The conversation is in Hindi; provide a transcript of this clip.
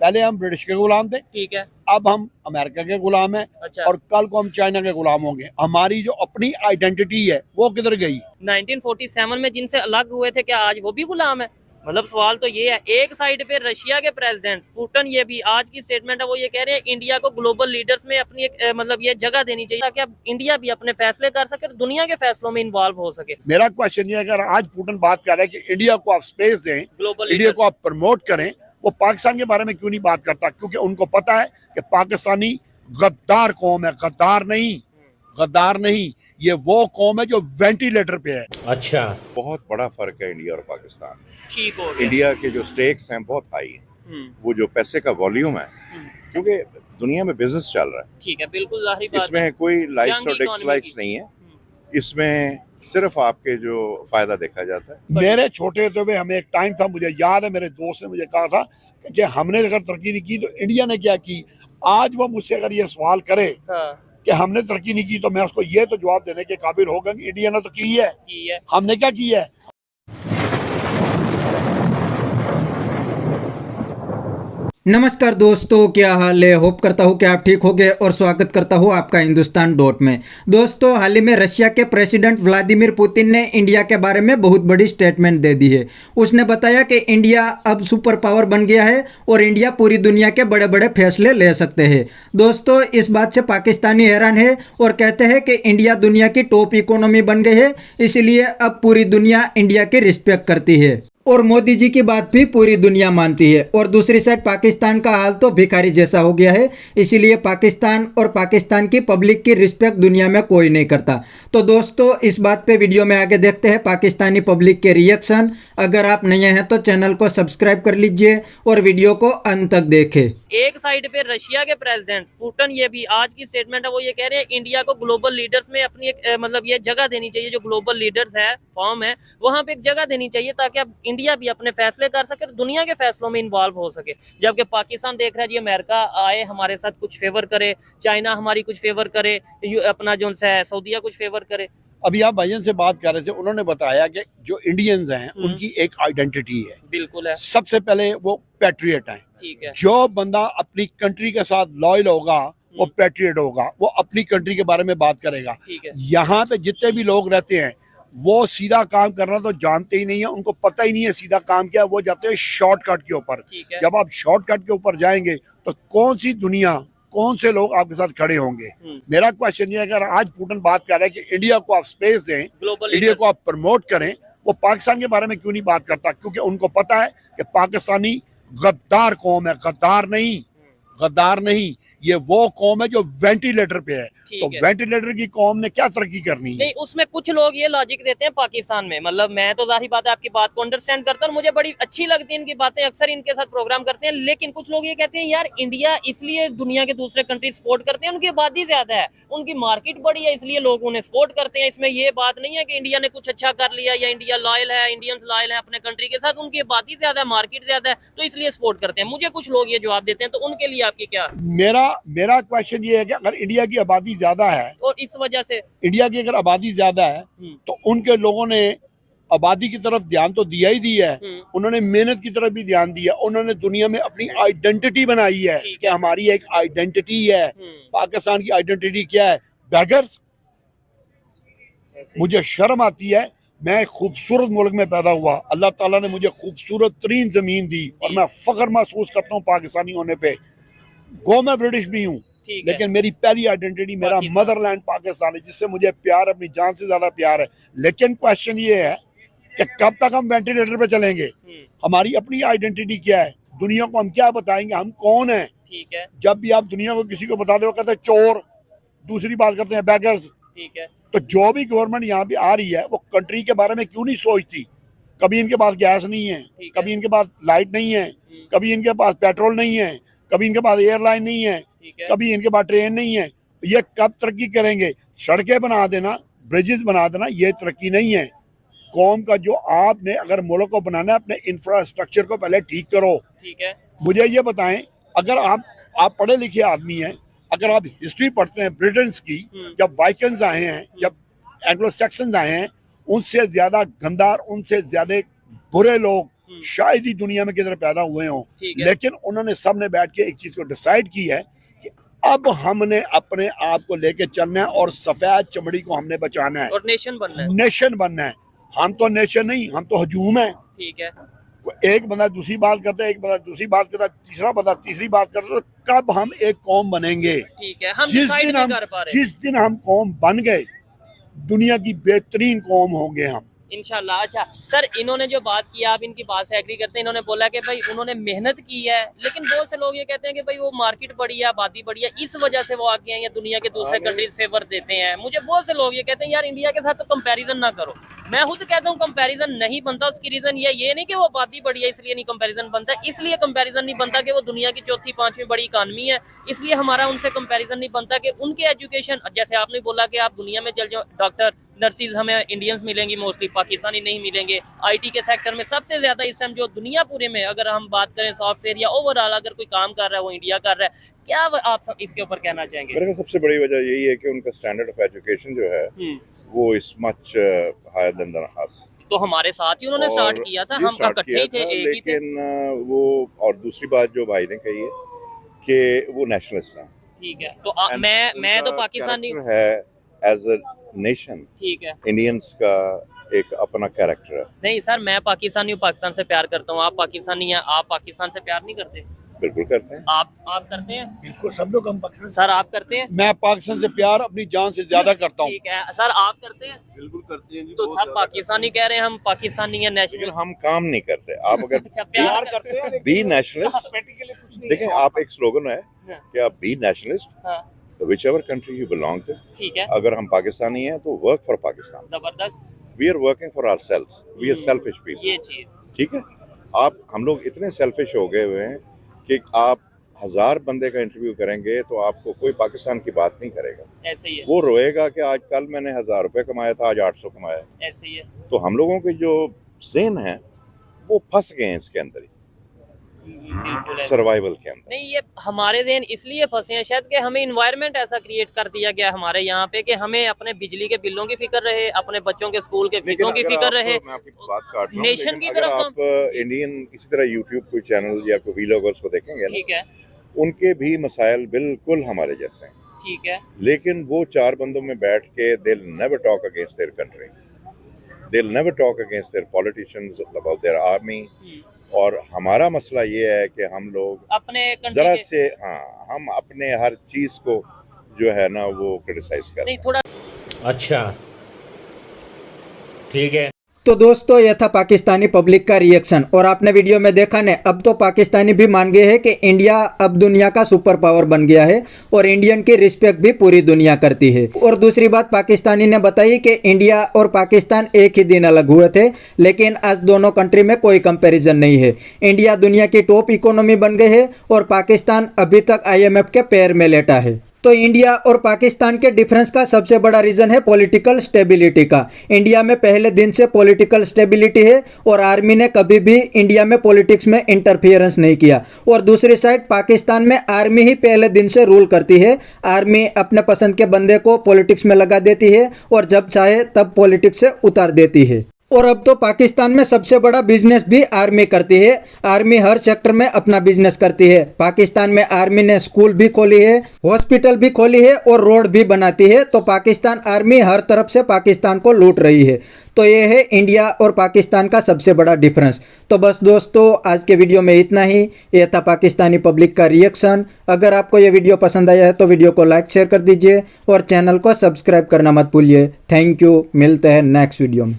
पहले हम ब्रिटिश के गुलाम थे, ठीक है। अब हम अमेरिका के गुलाम हैं। अच्छा। और कल को हम चाइना के गुलाम होंगे। हमारी जो अपनी आइडेंटिटी है वो किधर गई? 1947 में जिनसे अलग हुए थे, क्या आज वो भी गुलाम है? मतलब सवाल तो ये है। एक साइड पे रशिया के प्रेसिडेंट पुतिन, ये भी आज की स्टेटमेंट है, वो ये कह रहे हैं इंडिया को ग्लोबल लीडर्स में अपनी एक मतलब ये जगह देनी चाहिए ताकि अब इंडिया भी अपने फैसले कर सके और दुनिया के फैसलों में इन्वॉल्व हो सके। मेरा क्वेश्चन ये है, अगर आज पुतिन बात कर रहा है कि इंडिया को आप स्पेस दें, ग्लोबल इंडिया को आप प्रमोट करें, वो पाकिस्तान के बारे में क्यों नहीं बात करता? क्योंकि उनको पता है कि पाकिस्तानी गद्दार कौम है। गद्दार नहीं, ये वो कौम है जो वेंटिलेटर पे है। अच्छा, बहुत बड़ा फर्क है इंडिया और पाकिस्तान में। ठीक हो गया। इंडिया के जो स्टेक्स हैं बहुत हाई हैं, वो जो पैसे का वॉल्यूम है, क्योंकि दुनिया में बिजनेस चल रहा है। ठीक है, बिल्कुल जाहिर बात है। इसमें कोई लाइक्स जंग और डिसलाइक्स नहीं है, इसमें सिर्फ आपके जो फायदा देखा जाता है। मेरे छोटे होते हुए हमें एक टाइम था, मुझे याद है, मेरे दोस्त ने मुझे कहा था कि हमने अगर तरक्की नहीं की तो इंडिया ने क्या की। आज वो मुझसे अगर ये सवाल करे कि हमने तरक्की नहीं की, तो मैं उसको ये तो जवाब देने के काबिल होगा कि इंडिया ने तो की है। हमने क्या की है? नमस्कार दोस्तों, क्या हाल है? होप करता हूँ कि आप ठीक होंगे और स्वागत करता हूँ आपका हिंदुस्तान डॉट में। दोस्तों, हाल ही में रशिया के प्रेसिडेंट व्लादिमीर पुतिन ने इंडिया के बारे में बहुत बड़ी स्टेटमेंट दे दी है। उसने बताया कि इंडिया अब सुपर पावर बन गया है और इंडिया पूरी दुनिया के बड़े बड़े फैसले ले सकते हैं। दोस्तों, इस बात से पाकिस्तानी हैरान है और कहते हैं कि इंडिया दुनिया की टॉप इकोनॉमी बन गई है, इसलिए अब पूरी दुनिया इंडिया की रिस्पेक्ट करती है और मोदी जी की बात भी पूरी दुनिया मानती है। और दूसरी साइड पाकिस्तान का हाल तो भिखारी जैसा हो गया है, इसीलिए पाकिस्तान और पाकिस्तान की पब्लिक की रिस्पेक्ट दुनिया में कोई नहीं करता। तो दोस्तों, इस बात पे वीडियो में आगे देखते हैं पाकिस्तानी पब्लिक के रिएक्शन। अगर आप नए हैं तो चैनल को सब्सक्राइब कर लीजिए और वीडियो को अंत तक देखें। एक साइड पे रशिया के प्रेसिडेंट पुतिन, ये भी आज की स्टेटमेंट है, वो ये कह रहे हैं इंडिया को ग्लोबल लीडर्स में अपनी एक मतलब ये जगह देनी चाहिए। जो ग्लोबल लीडर्स है, फॉर्म है, वहां पे एक जगह देनी चाहिए ताकि अब इंडिया भी अपने फैसले कर सके और दुनिया के फैसलों में इन्वॉल्व हो सके। जबकि पाकिस्तान देख रहा है जी अमेरिका आए हमारे साथ कुछ फेवर करे, चाइना हमारी कुछ फेवर करे, अपना जो है सऊदीया कुछ फेवर करे। अभी आप भाईजान से बात कर रहे थे, उन्होंने बताया कि जो इंडियंस हैं उनकी एक आइडेंटिटी है। बिल्कुल है। सबसे पहले वो पैट्रियट हैं। ठीक है। जो बंदा अपनी कंट्री के साथ लॉयल होगा वो पैट्रियट होगा, वो अपनी कंट्री के बारे में बात करेगा। ठीक है। यहाँ पे जितने भी लोग रहते हैं वो सीधा काम करना तो जानते ही नहीं है, उनको पता ही नहीं है सीधा काम क्या है। वो जाते हैं शॉर्टकट के ऊपर। जब आप शॉर्टकट के ऊपर जाएंगे तो कौन सी दुनिया, कौन से लोग आपके साथ खड़े होंगे? मेरा क्वेश्चन ये है, अगर आज पुतिन बात कर रहा है कि इंडिया को आप स्पेस दें, इंडिया को आप प्रमोट करें, वो पाकिस्तान के बारे में क्यों नहीं बात करता? क्योंकि उनको पता है कि पाकिस्तानी गद्दार कौम है। गद्दार नहीं, ये वो कौम है जो वेंटिलेटर पे है। तो वेंटिलेटर की कौम ने क्या तरक्की करनी है? नहीं, उसमें कुछ लोग ये लॉजिक देते हैं पाकिस्तान में, मतलब मैं तो जाहिर बात है आपकी बात को अंडरस्टैंड करता हूँ, मुझे बड़ी अच्छी लगती है इनकी बातें, अक्सर इनके साथ प्रोग्राम करते हैं। लेकिन कुछ लोग ये कहते हैं यार इंडिया इसलिए दुनिया के दूसरे कंट्री सपोर्ट करते हैं, उनकी आबादी ज्यादा है, उनकी मार्केट बड़ी है, इसलिए लोग उन्हें सपोर्ट करते हैं। इसमें ये बात नहीं है कि इंडिया ने कुछ अच्छा कर लिया या इंडिया लॉयल है, इंडियंस लॉयल है अपने कंट्री के साथ, उनकी आबादी ज्यादा है, मार्केट ज्यादा है, तो इसलिए सपोर्ट करते हैं। मुझे कुछ लोग ये जवाब देते हैं, तो उनके लिए आपकी क्या? मेरा क्वेश्चन ये है कि अगर इंडिया की आबादी ज्यादा है और इस वजह से इंडिया की अगर आबादी ज्यादा है तो उनके लोगों ने आबादी की तरफ ध्यान तो दिया ही दिया है, उन्होंने मेहनत की तरफ भी ध्यान दिया, उन्होंने दुनिया में अपनी आइडेंटिटी बनाई है कि हमारी एक आइडेंटिटी है। पाकिस्तान की आइडेंटिटी क्या है? बैगर्स। मुझे शर्म आती है, मैं खूबसूरत मुल्क में पैदा हुआ, अल्लाह ताला ने मुझे खूबसूरत तरीन जमीन दी और मैं फख्र महसूस करता हूँ पाकिस्तानी होने पे। गो मैं ब्रिटिश भी हूँ, लेकिन मेरी पहली आइडेंटिटी मेरा मदरलैंड पाकिस्तान है, जिससे मुझे प्यार, अपनी जान से ज्यादा प्यार है। लेकिन क्वेश्चन ये है कि कब तक हम वेंटिलेटर पे चलेंगे? हमारी अपनी आइडेंटिटी क्या है? दुनिया को हम क्या बताएंगे, हम कौन है? ठीक है। जब भी आप दुनिया को किसी को बता दो कहते हैं चोर, दूसरी बात करते हैं बैगर्स। ठीक है। तो जो भी गवर्नमेंट यहाँ पे आ रही है वो कंट्री के बारे में क्यों नहीं सोचती? कभी इनके पास गैस नहीं है, कभी इनके पास लाइट नहीं है, कभी इनके पास पेट्रोल नहीं है, कभी इनके पास एयरलाइन नहीं है, कभी इनके पास ट्रेन नहीं है। ये कब तरक्की करेंगे? सड़कें बना देना, ब्रिजेस बना देना, ये तरक्की नहीं है। कौम का जो आपने अगर मुल्क को बनाना है, अपने इंफ्रास्ट्रक्चर को पहले ठीक करो। ठीक है। मुझे ये बताएं, अगर आप पढ़े लिखे आदमी हैं, अगर आप हिस्ट्री पढ़ते हैं ब्रिटेन की, जब वाइकिंग्स आए हैं, जब एंग्लो सैक्सन्स आए हैं, उनसे ज्यादा गंदार, उनसे ज्यादा बुरे लोग शायद ही दुनिया में किधर पैदा हुए हों, लेकिन उन्होंने सबने बैठ के एक चीज को डिसाइड की है कि अब हमने अपने आप को लेके चलना है और सफेद चमड़ी को हमने बचाना है और नेशन बनना है। नेशन बनना है। हम तो नेशन नहीं, हम तो हजूम है। ठीक है, एक बंदा दूसरी बात करता है, एक बंदा दूसरी बात करता है, तीसरा बंदा तीसरी बात करता है, तो कब हम एक कौम बनेंगे? ठीक है, हम डिसाइड नहीं कर पा रहे। जिस दिन हम कौम बन गए, दुनिया की बेहतरीन कौम होंगे हम इंशाल्लाह। अच्छा सर, इन्होंने जो बात की, आप इनकी बात से एग्री करते हैं? इन्होंने बोला कि भाई उन्होंने मेहनत की है, लेकिन बहुत से लोग ये कहते हैं कि भाई वो मार्केट बड़ी है, आबादी बड़ी है, इस वजह से वो आगे हैं या दुनिया के दूसरे कंट्रीज फेवर देते हैं। मुझे बहुत से लोग ये कहते हैं यार इंडिया के साथ तो कंपैरिजन ना करो। मैं खुद कहता हूँ कंपैरिजन नहीं बनता। उसकी रीजन ये नहीं कि वो आबादी बड़ी है इसलिए नहीं कंपैरिजन बनता, इसलिए कंपैरिजन नहीं बनता कि वो दुनिया की चौथी पांचवी बड़ी इकानमी है, इसलिए हमारा उनसे कंपैरिजन नहीं बनता कि उनके एजुकेशन, जैसे आपने बोला कि आप दुनिया में चल जाओ, डॉक्टर नर्सिस हमें इंडियंस मिलेंगी, मोस्टली पाकिस्तानी नहीं मिलेंगे। आईटी के सेक्टर में सबसे ज्यादा इस टाइम जो दुनिया पूरे में, अगर हम बात करें सॉफ्टवेयर या ओवरऑल अगर कोई काम कर रहा है वो इंडिया कर रहा है। क्या आप इसके ऊपर कहना चाहेंगे? मेरे को सबसे बड़ी वजह यही है कि उनका स्टैंडर्ड ऑफ एजुकेशन जो है वो इस मच हायर देन अस। तो हमारे साथ ही उन्होंने स्टार्ट किया था, हम इकट्ठे ही थे, एक ही थे। लेकिन वो, और दूसरी बात जो भाई ने कही है कि वो नेशनलिस्ट हैं। ठीक है, तो मैं तो पाकिस्तानी है एज अ नेशन। ठीक है, इंडियंस का एक अपना कैरेक्टर है। नहीं सर, मैं पाकिस्तानी हूँ, पाकिस्तान से प्यार करता हूँ। आप पाकिस्तानी हैं, आप पाकिस्तान से प्यार नहीं करते? बिल्कुल करते हैं। आप करते हैं? बिल्कुल, सब लोग हम पाकिस्तान। सर आप करते हैं? मैं पाकिस्तान से प्यार अपनी जान से ज्यादा करता हूँ। ठीक है सर, आप करते हैं? बिल्कुल करते हैं जी। तो सब पाकिस्तानी कह रहे हैं हम पाकिस्तानी है, नेशनल। लेकिन हम काम नहीं करते। आप अगर अच्छा, प्यार करते हैं, बी नेशनलिस्ट, देखें आप एक स्लोगन है कि आप be nationalist whichever country you belong to। ठीक है, अगर हम पाकिस्तानी हैं तो वर्क फॉर पाकिस्तान। जबरदस्त। We are working for ourselves। We are selfish people। ये चीज ठीक है, हम लोग इतने सेल्फिश हो गए हुए हैं कि आप 1000 बंदे का इंटरव्यू करेंगे तो आपको कोई पाकिस्तान की बात नहीं करेगा। ऐसे ही है, वो रोएगा कि आज कल मैंने 1000 रुपए कमाया था, आज 800 कमाया। ऐसे ही है। तो हम लोगों के जो ज़हन है वो फंस गए हैं इसके अंदर ही, बिल्कुल है। सर्वाइवल के अंदर। नहीं, ये हमारे देन इसलिए फंसे हैं शायद कि हमें इन्वायरमेंट ऐसा क्रिएट कर दिया गया हमारे यहाँ पे कि हमें अपने बिजली के बिलों की फिक्र रहे, अपने बच्चों के स्कूल के फीसों की फिक्र रहे, मैं आपकी बात काट रहा हूं, नेशन की लेकिन तरफ अगर आप इंडियन किसी तरह यूट्यूब कोई चैनल या कोई व्लॉगर्स को देखेंगे ना, ठीक है, उनके भी मसाइल बिल्कुल हमारे जैसे हैं। ठीक है, लेकिन वो 4 बंदों में बैठ के they will never talk against their country, they will never talk against their politicians about their army. और हमारा मसला ये है कि हम लोग अपने जरा से हम अपने हर चीज को जो है ना वो क्रिटिसाइज कर नहीं थोड़ा। अच्छा ठीक है। तो दोस्तों यह था पाकिस्तानी पब्लिक का रिएक्शन, और आपने वीडियो में देखा ने, अब तो पाकिस्तानी भी मान गए हैं कि इंडिया अब दुनिया का सुपर पावर बन गया है और इंडियन की रिस्पेक्ट भी पूरी दुनिया करती है। और दूसरी बात पाकिस्तानी ने बताई कि इंडिया और पाकिस्तान एक ही दिन अलग हुए थे, लेकिन आज दोनों कंट्री में कोई कंपैरिजन नहीं है। इंडिया दुनिया की टॉप इकोनॉमी बन गई है और पाकिस्तान अभी तक IMF के पैर में लेटा है। तो इंडिया और पाकिस्तान के डिफरेंस का सबसे बड़ा रीज़न है पॉलिटिकल स्टेबिलिटी का। इंडिया में पहले दिन से पॉलिटिकल स्टेबिलिटी है और आर्मी ने कभी भी इंडिया में पॉलिटिक्स में इंटरफियरेंस नहीं किया। और दूसरी साइड पाकिस्तान में आर्मी ही पहले दिन से रूल करती है। आर्मी अपने पसंद के बंदे को पॉलिटिक्स में लगा देती है और जब चाहे तब पॉलिटिक्स से उतार देती है। और अब तो पाकिस्तान में सबसे बड़ा बिजनेस भी आर्मी करती है। आर्मी हर सेक्टर में अपना बिजनेस करती है। पाकिस्तान में आर्मी ने स्कूल भी खोली है, हॉस्पिटल भी खोली है और रोड भी बनाती है। तो पाकिस्तान आर्मी हर तरफ से पाकिस्तान को लूट रही है। तो ये है इंडिया और पाकिस्तान का सबसे बड़ा डिफरेंस। तो बस दोस्तों आज के वीडियो में इतना ही। ये था पाकिस्तानी पब्लिक का रिएक्शन। अगर आपको ये वीडियो पसंद आया है तो वीडियो को लाइक शेयर कर दीजिए और चैनल को सब्सक्राइब करना मत भूलिए। थैंक यू, मिलते हैं नेक्स्ट वीडियो में।